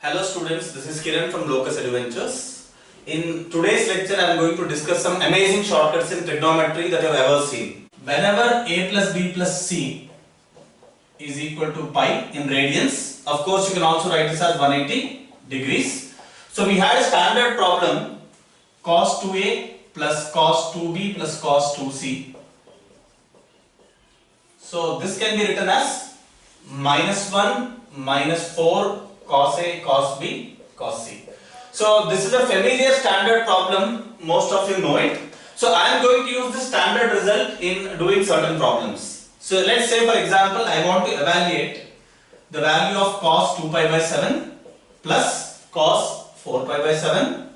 Hello students, this is Kiran from Locus Adventures. In today's lecture, I am going to discuss some amazing shortcuts in trigonometry that you have ever seen. Whenever a plus b plus c is equal to pi in radians, of course you can also write this as 180 degrees. So we had a standard problem, cos 2a plus cos 2b plus cos 2c. So this can be written as minus 1 minus 4 cos A, cos B, cos C. So this is a familiar standard problem, most of you know it. So I am going to use this standard result in doing certain problems. So let's say for example I want to evaluate the value of cos 2 pi by 7 plus cos 4 pi by 7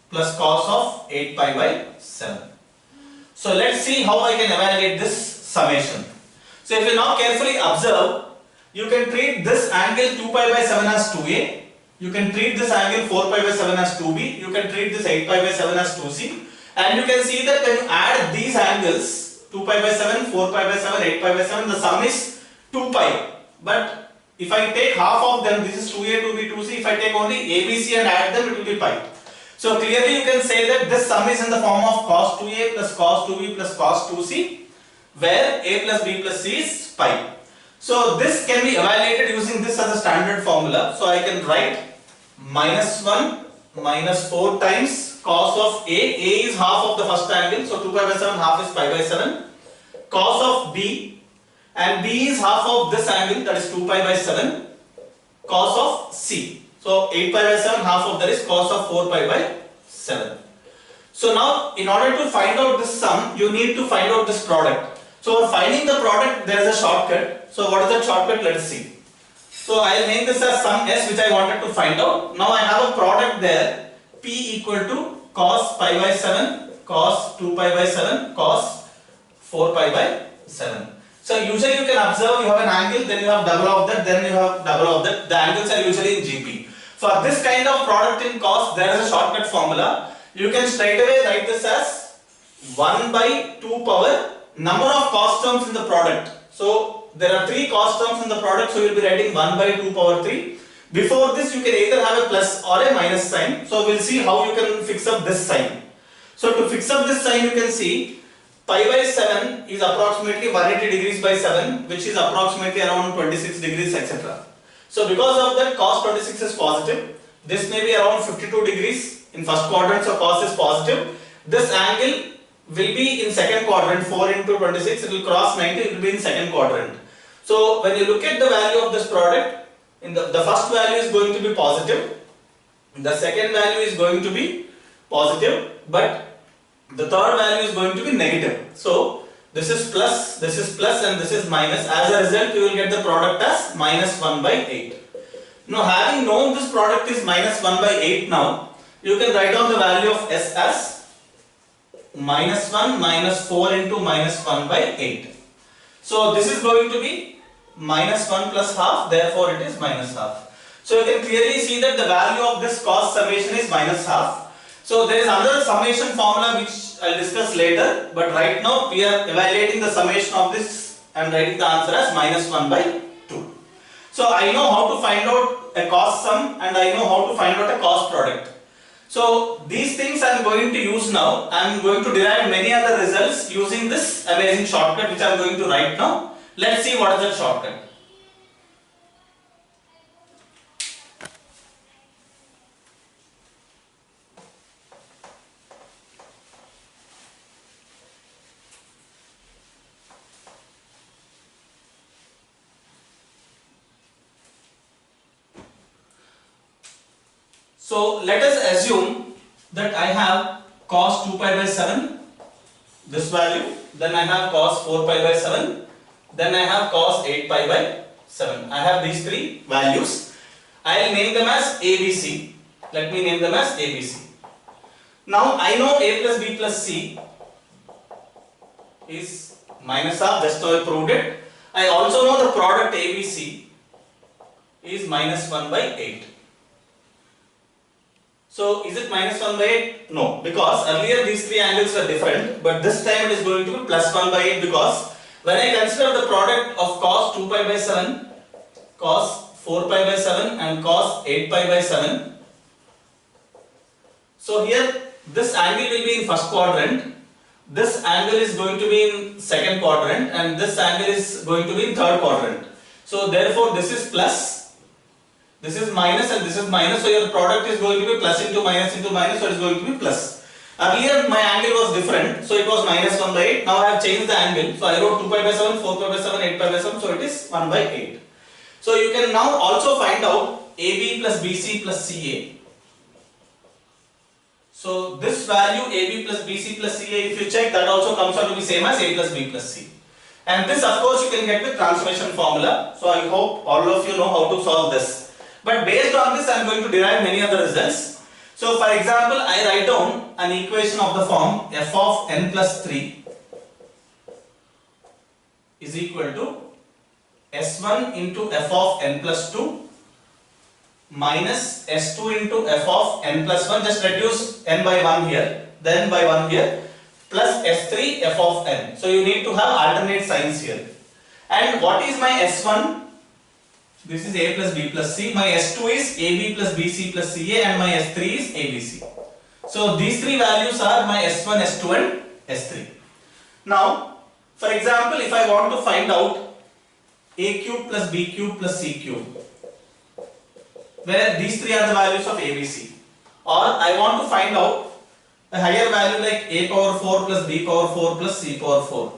plus cos of 8 pi by 7. So let's see how I can evaluate this summation. So if you now carefully observe, you can treat this angle 2 pi by 7 as 2a, you can treat this angle 4 pi by 7 as 2b, you can treat this 8 pi by 7 as 2c, and you can see that when you add these angles 2 pi by 7, 4 pi by 7, 8 pi by 7, the sum is 2 pi. But if I take half of them, this is 2a, 2b, 2c, if I take only a, b, c and add them, it will be pi. So clearly you can say that this sum is in the form of cos 2a plus cos 2b plus cos 2c, where a plus b plus c is pi. So this can be evaluated using this as a standard formula. So I can write minus 1 minus 4 times cos of A. A is half of the first angle, so 2 pi by 7 half is pi by 7. Cos of B, and B is half of this angle, that is 2 pi by 7. Cos of C. So 8 pi by 7 half of that is cos of 4 pi by 7. So now in order to find out this sum, you need to find out this product. So for finding the product, there is a shortcut. So what is that shortcut? Let us see. So I will name this as sum S, which I wanted to find out. Now I have a product there, P equal to cos pi by 7, cos 2 pi by 7, cos 4 pi by 7. So usually you can observe you have an angle, then you have double of that, then you have double of that. The angles are usually in GP. For this kind of product in cos, there is a shortcut formula. You can straight away write this as 1 by 2 power number of cos terms in the product. So there are 3 cos terms in the product, so you will be writing 1 by 2 power 3. Before this you can either have a plus or a minus sign. So we will see how you can fix up this sign. So to fix up this sign, you can see pi by 7 is approximately 180 degrees by 7, which is approximately around 26 degrees, etc. So because of that, cos 26 is positive. This may be around 52 degrees in first quadrant, so cos is positive. This angle will be in second quadrant, 4 into 26, it will cross 90, it will be in second quadrant. So when you look at the value of this product, in the first value is going to be positive, the second value is going to be positive, but the third value is going to be negative. So this is plus and this is minus. As a result, you will get the product as minus 1 by 8. Now having known this product is minus 1 by 8 now, you can write down the value of S as minus 1 minus 4 into minus 1 by 8. So this is going to be minus 1 plus half, therefore it is minus half. So you can clearly see that the value of this cos summation is minus half. So there is another summation formula which I will discuss later, but right now we are evaluating the summation of this and writing the answer as minus 1 by 2. So I know how to find out a cos sum and I know how to find out a cos product. So these things I am going to use now. I am going to derive many other results using this amazing shortcut which I am going to write now. Let's see what is that shortcut. So let us assume that I have cos 2 pi by 7, this value, then I have cos 4 pi by 7, then I have cos 8 pi by 7. I have these 3 values. I will name them as ABC. Let me name them as ABC. Now I know A plus B plus C is minus half, just now I proved it. I also know the product ABC is minus 1 by 8. So is it minus 1 by 8? No, because earlier these 3 angles were different, but this time it is going to be plus 1 by 8 because when I consider the product of cos 2 pi by 7, cos 4 pi by 7 and cos 8 pi by 7. So here this angle will be in first quadrant, this angle is going to be in second quadrant, and this angle is going to be in third quadrant. So therefore this is plus, this is minus, and this is minus, so your product is going to be plus into minus, so it is going to be plus. Earlier my angle was different, so it was minus 1 by 8. Now I have changed the angle, so I wrote 2 pi by 7, 4 pi by 7, 8 pi by 7, so it is 1 by 8. So you can now also find out AB plus BC plus CA. So this value AB plus BC plus CA, if you check, that also comes out to be same as A plus B plus C. And this of course you can get with transformation formula. So I hope all of you know how to solve this. But based on this I am going to derive many other results. So for example, I write down an equation of the form f of n plus 3 is equal to S1 into f of n plus 2 minus S2 into f of n plus 1, just reduce n by 1 here, then by 1 here, plus S3 f of n. So you need to have alternate signs here. And what is my S1? This is A plus B plus C. My S2 is AB plus BC plus CA, and my S3 is ABC. So these three values are my S1, S2 and S3. Now, for example, if I want to find out A cube plus B cube plus C cube, where these three are the values of ABC, or I want to find out a higher value like A power 4 plus B power 4 plus C power 4.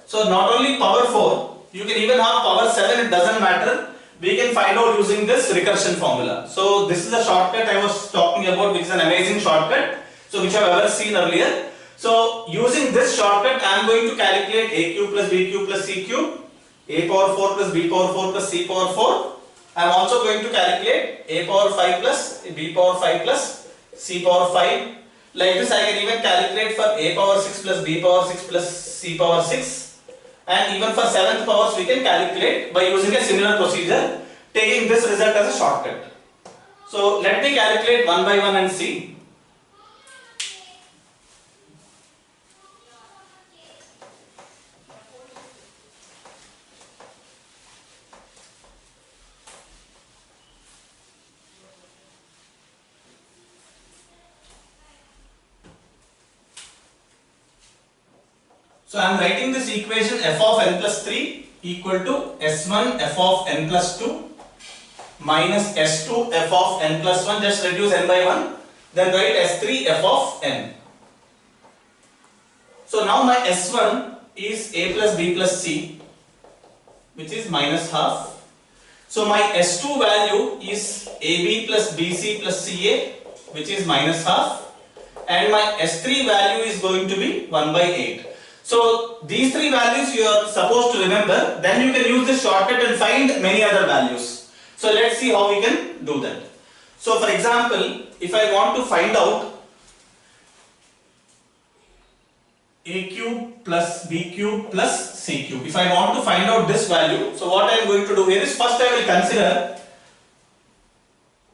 So not only power 4, you can even have power 7, it doesn't matter. We can find out using this recursion formula. So this is a shortcut I was talking about, which is an amazing shortcut, so which I have ever seen earlier. So using this shortcut, I am going to calculate A cube plus B cube plus C cube, A power 4 plus B power 4 plus C power 4. I am also going to calculate A power 5 plus B power 5 plus C power 5. Like this I can even calculate for A power 6 plus B power 6 plus C power 6. And even for 7th powers we can calculate by using a similar procedure, taking this result as a shortcut. So let me calculate one by one and see. So I am writing this equation f of n plus 3 equal to S1 f of n plus 2 minus S2 f of n plus 1, just reduce n by 1, then write S3 f of n. So now my S1 is A plus B plus C, which is minus half. So my S2 value is AB plus BC plus CA, which is minus half, and my S3 value is going to be 1 by 8. So these three values you are supposed to remember, then you can use this shortcut and find many other values. So let's see how we can do that. So for example, if I want to find out A cube plus B cube plus C cube, if I want to find out this value, so what I am going to do here is, first I will consider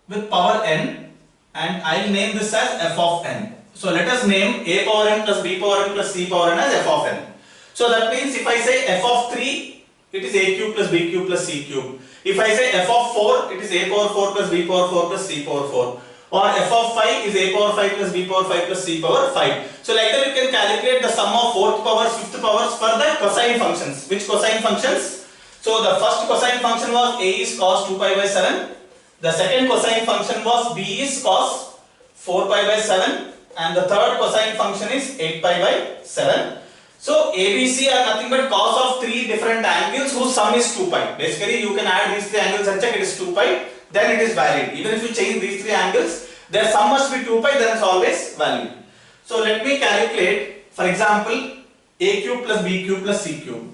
with power n, and I will name this as f of n. So let us name A power n plus B power n plus C power n as f of n. So that means if I say f of 3, it is A cube plus B cube plus C cube. If I say f of 4, it is A power 4 plus B power 4 plus C power 4. Or f of 5 is A power 5 plus B power 5 plus C power 5. So like that you can calculate the sum of 4th powers, 5th powers for the cosine functions. Which cosine functions? So the first cosine function was A is cos 2 pi by 7. The second cosine function was B is cos 4 pi by 7. And the third cosine function is 8 pi by 7. So ABC are nothing but cos of three different angles whose sum is 2 pi. Basically you can add these three angles and check it is 2 pi, then it is valid. Even if you change these three angles, their sum must be 2 pi, then it's always valid. So let me calculate, for example, A cube plus B cube plus C cube.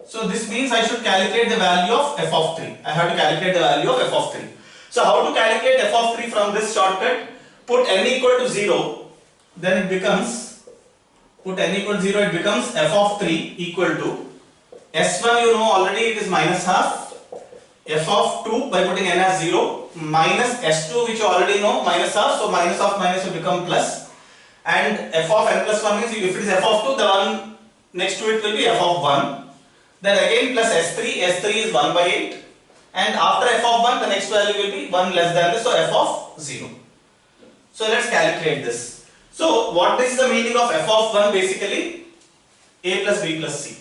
So this means I should calculate the value of f of 3. I have to calculate the value of f of 3. So how to calculate f of 3 from this shortcut? Put n equal to 0, then it becomes, put n equal to 0, it becomes f of 3 equal to S1, you know already it is minus half, f of 2 by putting n as 0, minus S2 which you already know minus half, so minus of minus will become plus, and f of n plus 1 means if it is f of 2, the one next to it will be f of 1. Then again plus S3, S3 is 1 by 8. And after f of 1, the next value will be 1 less than this, so f of 0. So let's calculate this. So what is the meaning of f of 1? Basically a plus b plus c.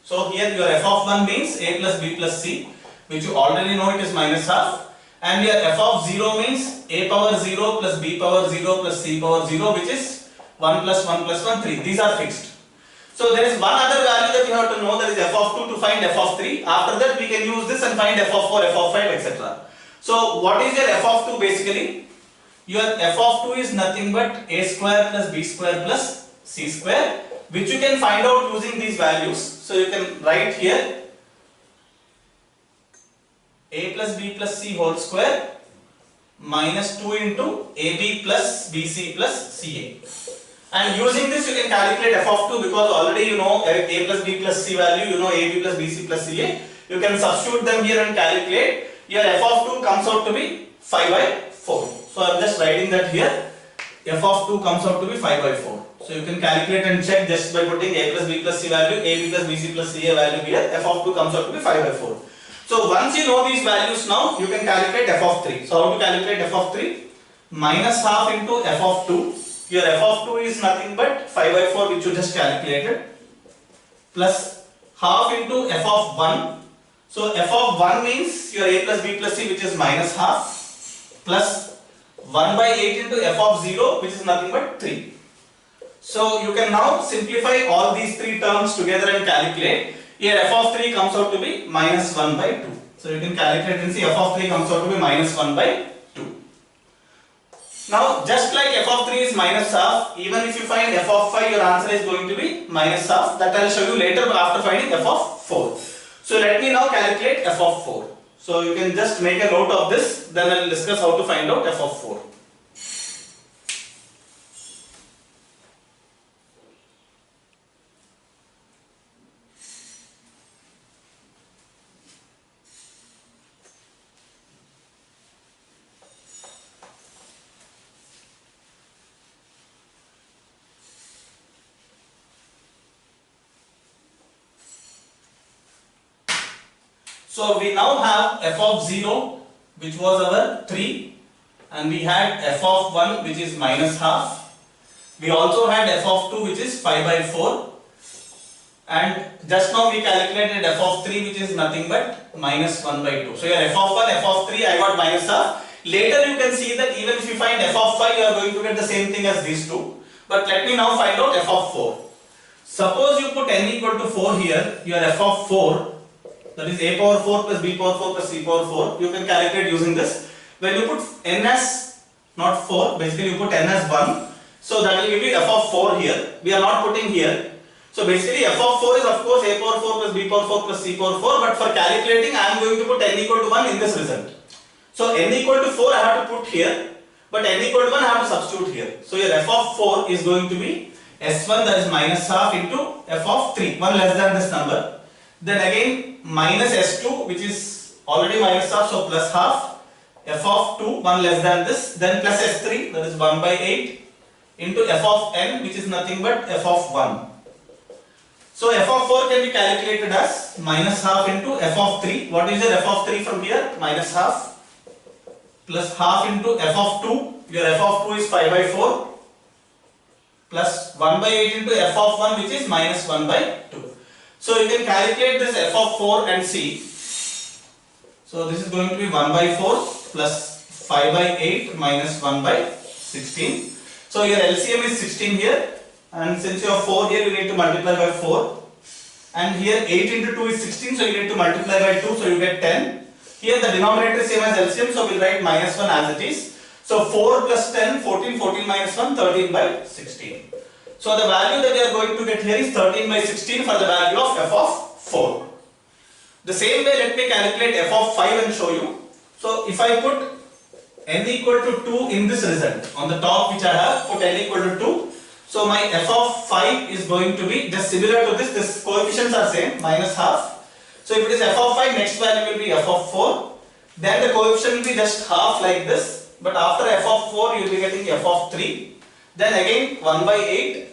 So here your f of 1 means a plus b plus c, which you already know it is minus half. And your f of 0 means a power 0 plus b power 0 plus c power 0, which is 1 plus 1 plus 1, 3. These are fixed. So there is one other value that you have to know, that is f of 2, to find f of 3. After that we can use this and find f of 4, f of 5, etc. So what is your f of 2 basically? Your f of 2 is nothing but a square plus b square plus c square, which you can find out using these values. So you can write here a plus b plus c whole square minus 2 into ab plus bc plus ca. And using this you can calculate f of 2, because already you know a plus b plus c value, you know ab plus bc plus ca. You can substitute them here and calculate. Your f of 2 comes out to be 5 by 4. So I am just writing that here. F of 2 comes out to be 5 by 4. So you can calculate and check just by putting a plus b plus c value, ab plus bc plus ca value here. F of 2 comes out to be 5 by 4. So once you know these values now, you can calculate f of 3. So how to calculate f of 3? Minus half into f of 2. Your f of 2 is nothing but 5 by 4, which you just calculated, plus half into f of 1. So f of 1 means your a plus b plus c, which is minus half, plus 1 by 8 into f of 0, which is nothing but 3. So you can now simplify all these three terms together and calculate. Here f of 3 comes out to be minus 1 by 2. So you can calculate and see f of 3 comes out to be minus 1 by 2. Now just like f of 3 is minus half, even if you find f of 5, your answer is going to be minus half. That I will show you later after finding f of 4. So let me now calculate f of 4. So you can just make a note of this, then I will discuss how to find out f of 4. So we now have f of 0, which was our 3, and we had f of 1, which is minus half. We also had f of 2, which is 5 by 4, and just now we calculated f of 3, which is nothing but minus 1 by 2. So your f of 1, f of 3, I got minus half. Later you can see that even if you find f of 5, you are going to get the same thing as these two. But let me now find out f of 4. Suppose you put n equal to 4 here, your f of 4, that is a power 4 plus b power 4 plus c power 4, you can calculate using this. When you put n as not 4, basically you put n as 1, so that will give you f of 4 here. We are not putting here. So basically f of 4 is of course a power 4 plus b power 4 plus c power 4, but for calculating I am going to put n equal to 1 in this result. So n equal to 4 I have to put here, but n equal to 1 I have to substitute here. So your f of 4 is going to be s1, that is minus half, into f of 3, 1 less than this number. Then again minus s2, which is already minus half, so plus half, f of 2, 1 less than this, then plus s3, that is 1 by 8, into f of n, which is nothing but f of 1. So f of 4 can be calculated as minus half into f of 3. What is your f of 3 from here? Minus half, plus half into f of 2, your f of 2 is 5 by 4, plus 1 by 8 into f of 1, which is minus 1 by 2. So you can calculate this f of 4 and see. So this is going to be 1 by 4 plus 5 by 8 minus 1 by 16. So your LCM is 16 here, and since you have 4 here, you need to multiply by 4. And here 8 into 2 is 16, so you need to multiply by 2, so you get 10. Here the denominator is same as LCM, so we'll write minus 1 as it is. So 4 plus 10, 14, 14 minus 1, 13 by 16. So the value that we are going to get here is 13 by 16 for the value of f of 4. The same way, let me calculate f of 5 and show you. So if I put n equal to 2 in this result, on the top which I have put n equal to 2. So my f of 5 is going to be just similar to this coefficients are same, minus half. So if it is f of 5, next value will be f of 4. Then the coefficient will be just half like this. But after f of 4, you will be getting f of 3. Then again 1 by 8.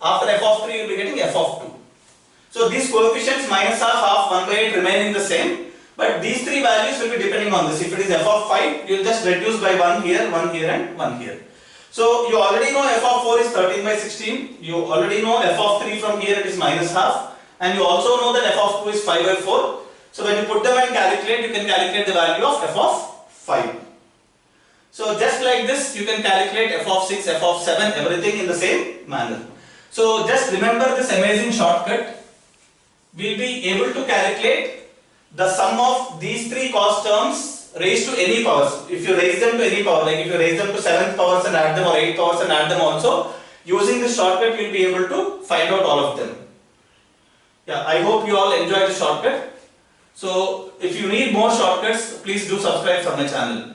After f of 3, you will be getting f of 2. So these coefficients minus half, half, 1 by 8 remaining the same, but these three values will be depending on this. If it is f of 5, you will just reduce by 1 here and 1 here. So you already know f of 4 is 13 by 16, you already know f of 3 from here it is minus half, and you also know that f of 2 is 5 by 4. So when you put them and calculate, you can calculate the value of f of 5. So just like this, you can calculate f of 6, f of 7, everything in the same manner. So just remember this amazing shortcut. We'll be able to calculate the sum of these three cos terms raised to any powers. If you raise them to any power, like if you raise them to 7th powers and add them, or 8th powers and add them also, using this shortcut you'll be able to find out all of them. Yeah, I hope you all enjoyed the shortcut. So if you need more shortcuts, please do subscribe from my channel.